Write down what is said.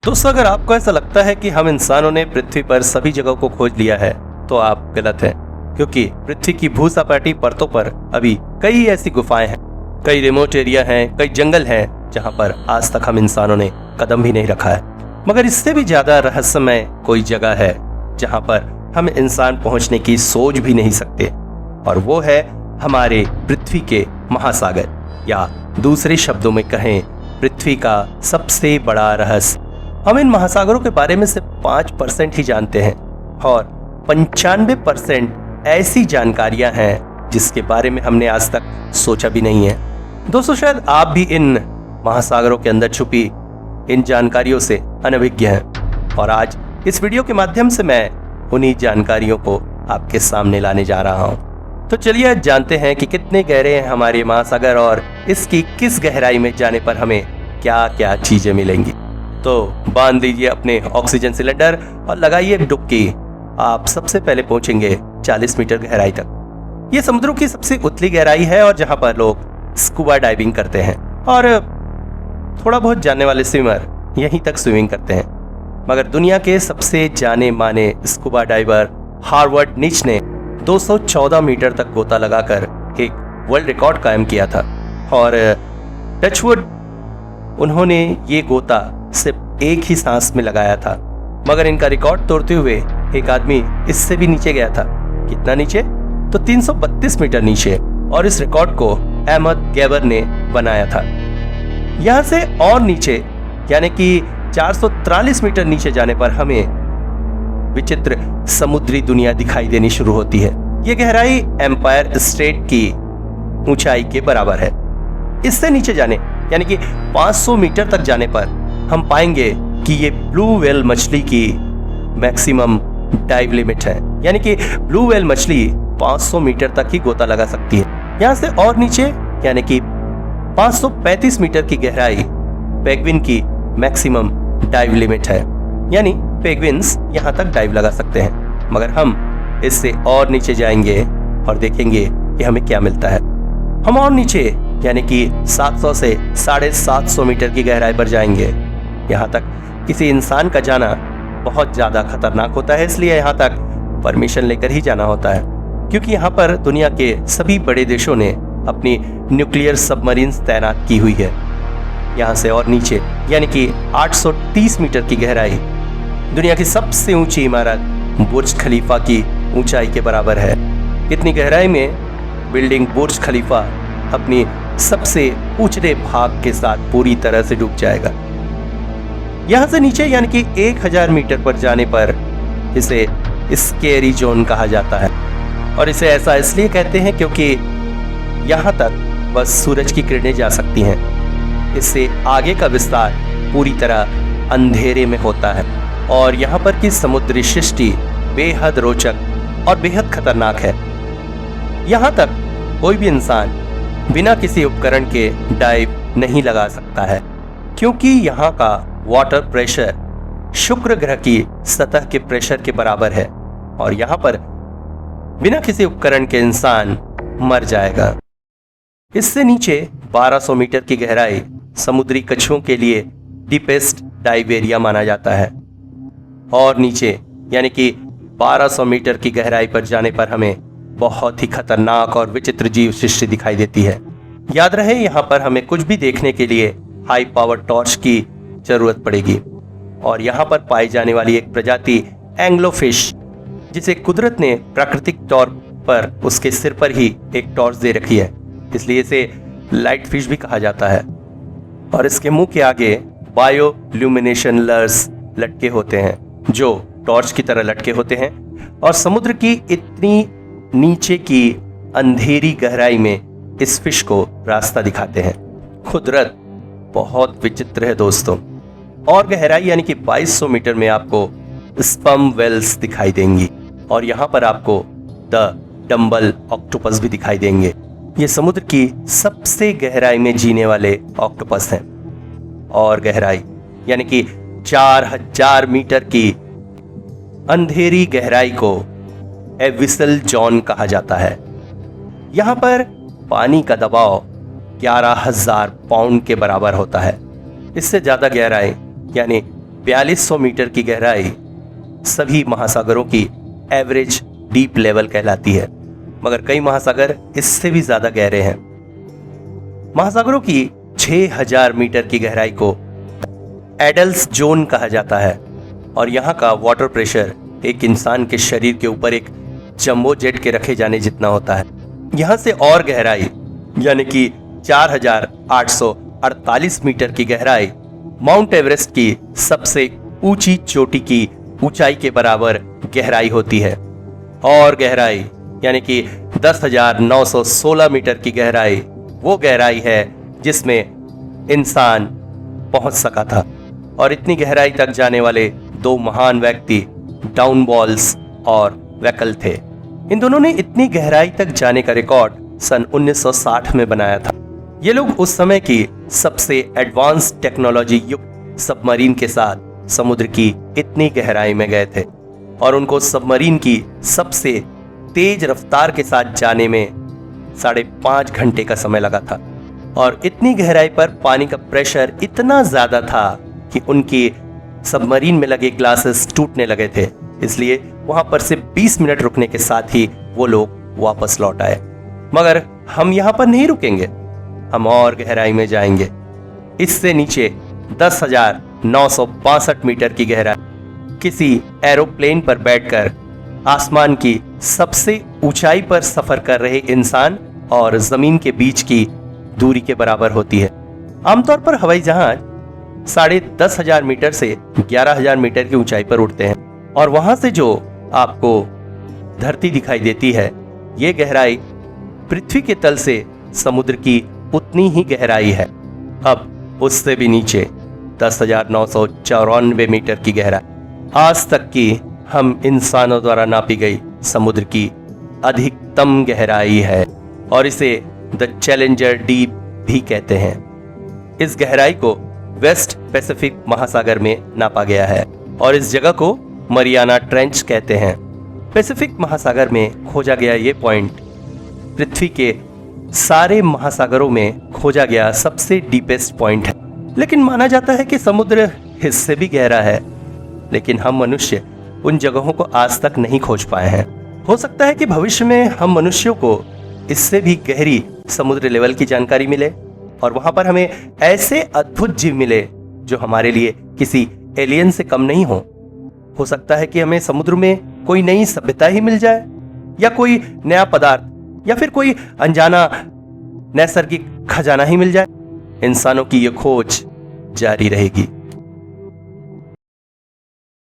दोस्तों, अगर आपको ऐसा लगता है कि हम इंसानों ने पृथ्वी पर सभी जगहों को खोज लिया है तो आप गलत हैं, क्योंकि पृथ्वी की भूसपाटी परतों पर अभी कई ऐसी गुफाएं हैं, कई रिमोट एरिया हैं, कई जंगल हैं जहां पर आज तक हम इंसानों ने कदम भी नहीं रखा है। मगर इससे भी ज्यादा रहस्यमय कोई जगह है जहां पर हम इंसान पहुंचने की सोच भी नहीं सकते, और वो है हमारे पृथ्वी के महासागर, या दूसरे शब्दों में कहें पृथ्वी का सबसे बड़ा रहस्य। हम इन महासागरों के बारे में सिर्फ 5% ही जानते हैं, और 95% ऐसी जानकारियां हैं जिसके बारे में हमने आज तक सोचा भी नहीं है। दोस्तों, शायद आप भी इन महासागरों के अंदर छुपी इन जानकारियों से अनभिज्ञ हैं, और आज इस वीडियो के माध्यम से मैं उन्हीं जानकारियों को आपके सामने लाने जा रहा हूं। तो चलिए जानते हैं कि कितने गहरे हैं हमारे महासागर, और इसकी किस गहराई में जाने पर हमें क्या क्या चीजें मिलेंगी। तो बांध दीजिए अपने ऑक्सीजन सिलेंडर और लगाइए डुबकी। आप सबसे पहले पहुंचेंगे 40 मीटर गहराई तक। ये समुद्रों की सबसे उतली गहराई है, और जहां पर लोग स्कूबा डाइविंग करते हैं, और थोड़ा बहुत जानने वाले स्विमर यहीं तक स्विमिंग करते हैं। मगर दुनिया के सबसे जाने माने स्कूबा डाइवर हार्वर्ड निच ने 214 मीटर तक गोता लगाकर एक वर्ल्ड रिकॉर्ड कायम किया था, और टचवुड उन्होंने ये गोता सिर्फ एक ही सांस में लगाया था। मगर इनका रिकॉर्ड तोड़ते हुए एक आदमी इससे भी नीचे गया था। कितना नीचे? तो 332 मीटर नीचे, और इस रिकॉर्ड को अहमद गैबर ने बनाया था। यहां से और नीचे यानी कि 443 मीटर नीचे जाने पर हमें विचित्र समुद्री दुनिया दिखाई देनी शुरू होती है। यह गहराई एम्पायर स्टेट की ऊंचाई के बराबर है। इससे नीचे जाने यानी कि 500 मीटर तक जाने पर हम पाएंगे कि ये ब्लू व्हेल मछली की मैक्सिमम डाइव लिमिट है, यानी कि ब्लू व्हेल मछली 500 मीटर तक ही गोता लगा सकती है। यहां से और नीचे यानी कि 535 मीटर की गहराई पेंगुइन की मैक्सिमम डाइव लिमिट है, यानी पेंगुइन्स यहां तक डाइव लगा सकते हैं। मगर हम इससे और नीचे जाएंगे और देखेंगे कि हमें क्या मिलता है। हम और नीचे यानी कि 700 से 750 मीटर की गहराई पर जाएंगे। यहाँ तक किसी इंसान का जाना बहुत ज़्यादा खतरनाक होता है, इसलिए यहाँ तक परमिशन लेकर ही जाना होता है, क्योंकि यहाँ पर दुनिया के सभी बड़े देशों ने अपनी न्यूक्लियर सबमरीन्स तैनात की हुई है। यहाँ से और नीचे यानी कि 830 मीटर की गहराई दुनिया की सबसे ऊंची इमारत बुर्ज खलीफा की ऊंचाई के बराबर है। इतनी गहराई में बिल्डिंग बुर्ज खलीफा अपनी सबसे ऊंचे भाग के साथ पूरी तरह से डूब जाएगा। यहां से नीचे यानी कि 1000 मीटर पर जाने पर इसे स्केरी जोन कहा जाता है, और इसे ऐसा इसलिए कहते हैं क्योंकि यहां तक बस सूरज की किरणें जा सकती हैं। इससे आगे का विस्तार पूरी तरह अंधेरे में होता है, और यहां पर की समुद्री सृष्टि बेहद रोचक और बेहद खतरनाक है। यहां तक कोई भी इंसान बिना किसी उपकरण के डाइव नहीं लगा सकता है, क्योंकि यहाँ का वाटर प्रेशर शुक्र ग्रह की सतह के प्रेशर के बराबर है, और यहाँ पर बिना किसी उपकरण के इंसान मर जाएगा। इससे नीचे 1200 मीटर की गहराई समुद्री कछुओं के लिए डीपेस्ट डाइव एरिया माना जाता है, और नीचे यानी कि 1200 मीटर की गहराई पर जाने पर हमें बहुत ही खतरनाक और विचित्र जीव सृष्टि दिखाई देती है। याद रहे, यहाँ पर हमें कुछ भी देखने के लिए हाई पावर टॉर्च की जरूरत पड़ेगी, और यहाँ पर पाई जाने वाली एक प्रजाति एंग्लोफिश, जिसे कुदरत ने प्राकृतिक तौर पर उसके सिर पर ही एक टॉर्च दे रखी है, इसलिए इसे लाइट फिश भी कहा जाता है, और इसके मुंह के आगे बायोल्यूमिनेशन लर्स लटके होते हैं जो टॉर्च की तरह लटके होते हैं, और समुद्र की इतनी नीचे की अंधेरी गहराई में इस फिश को रास्ता दिखाते हैं। कुदरत बहुत विचित्र है दोस्तों। और गहराई यानी कि 2200 मीटर में आपको स्पर्म वेल्स दिखाई देंगी, और यहाँ पर आपको द डम्बल ऑक्टोपस भी दिखाई देंगे। ये समुद्र की सबसे गहराई में जीने वाले ऑक्टोपस हैं, और गहराई यानी कि 4000 मीटर की अंधेरी गहराई को एविसल जोन कहा जाता है। यहाँ पर पानी का दबाव 11,000 पाउंड के बराबर होता है। इससे ज़्यादा गहराई यानी 4200 मीटर की गहराई सभी महासागरों की एवरेज डीप लेवल कहलाती है, मगर कई महासागर इससे भी ज्यादा गहरे हैं। महासागरों की 6000 मीटर की गहराई को एडल्स जोन कहा जाता है और यहाँ का वाटर प्रेशर एक इंसान के शरीर के ऊपर एक जंबो जेट के रखे जाने जितना होता है। यहाँ से और गहराई यानी कि 4848 मीटर की गहराई माउंट एवरेस्ट की सबसे ऊंची चोटी की ऊंचाई के बराबर गहराई होती है। और गहराई यानी कि 10,916 मीटर की गहराई वो गहराई है जिसमें इंसान पहुंच सका था। और इतनी गहराई तक जाने वाले दो महान व्यक्ति डाउनबॉल्स और वैकल थे। इन दोनों ने इतनी गहराई तक जाने का रिकॉर्ड सन 1960 में बनाया था। ये लोग उस समय की सबसे एडवांस टेक्नोलॉजी युक्त सबमरीन के साथ समुद्र की इतनी गहराई में गए थे और उनको सबमरीन की सबसे तेज रफ्तार के साथ जाने में 5.5 घंटे का समय लगा था। और इतनी गहराई पर पानी का प्रेशर इतना ज्यादा था कि उनकी सबमरीन में लगे ग्लासेस टूटने लगे थे, इसलिए वहां पर से 20 मिनट रुकने के साथ ही वो लोग वापस लौट आए। मगर हम यहां पर नहीं रुकेंगे, हम और गहराई में जाएंगे। इससे नीचे 10,962 मीटर की गहराई किसी एरोप्लेन पर बैठकर आसमान की सबसे ऊंचाई पर सफर कर रहे इंसान और जमीन के बीच की दूरी के बराबर होती है। आमतौर पर हवाई जहाज 10,500 मीटर से 11,000 मीटर की ऊंचाई पर उड़ते हैं और वहां से जो आपको धरती दिखाई देती है, ये गहराई पृथ्वी के तल से समुद्र की उतनी ही गहराई है। अब उससे भी नीचे 10,994 मीटर की गहराई आज तक की हम इंसानों द्वारा नापी गई समुद्र की अधिकतम गहराई है और इसे द चैलेंजर डीप भी कहते हैं। इस गहराई को वेस्ट पैसिफिक महासागर में नापा गया है और इस जगह को मरियाना ट्रेंच कहते हैं। पैसिफिक महासागर में खोजा गया ये पॉइंट पृथ्वी के सारे महासागरों में खोजा गया सबसे डीपेस्ट पॉइंट है। लेकिन माना जाता है कि समुद्र इससे भी गहरा है, लेकिन हम मनुष्य उन जगहों को आज तक नहीं खोज पाए हैं। हो सकता है कि भविष्य में हम मनुष्यों को इससे भी गहरी समुद्र लेवल की जानकारी मिले और वहां पर हमें ऐसे अद्भुत जीव मिले जो हमारे लिए किसी एलियन से कम नहीं हो सकता है कि हमें समुद्र में कोई नई सभ्यता ही मिल जाए या कोई नया पदार्थ या फिर कोई अनजाना नैसर्गिक खजाना ही मिल जाए। इंसानों की यह खोज जारी रहेगी।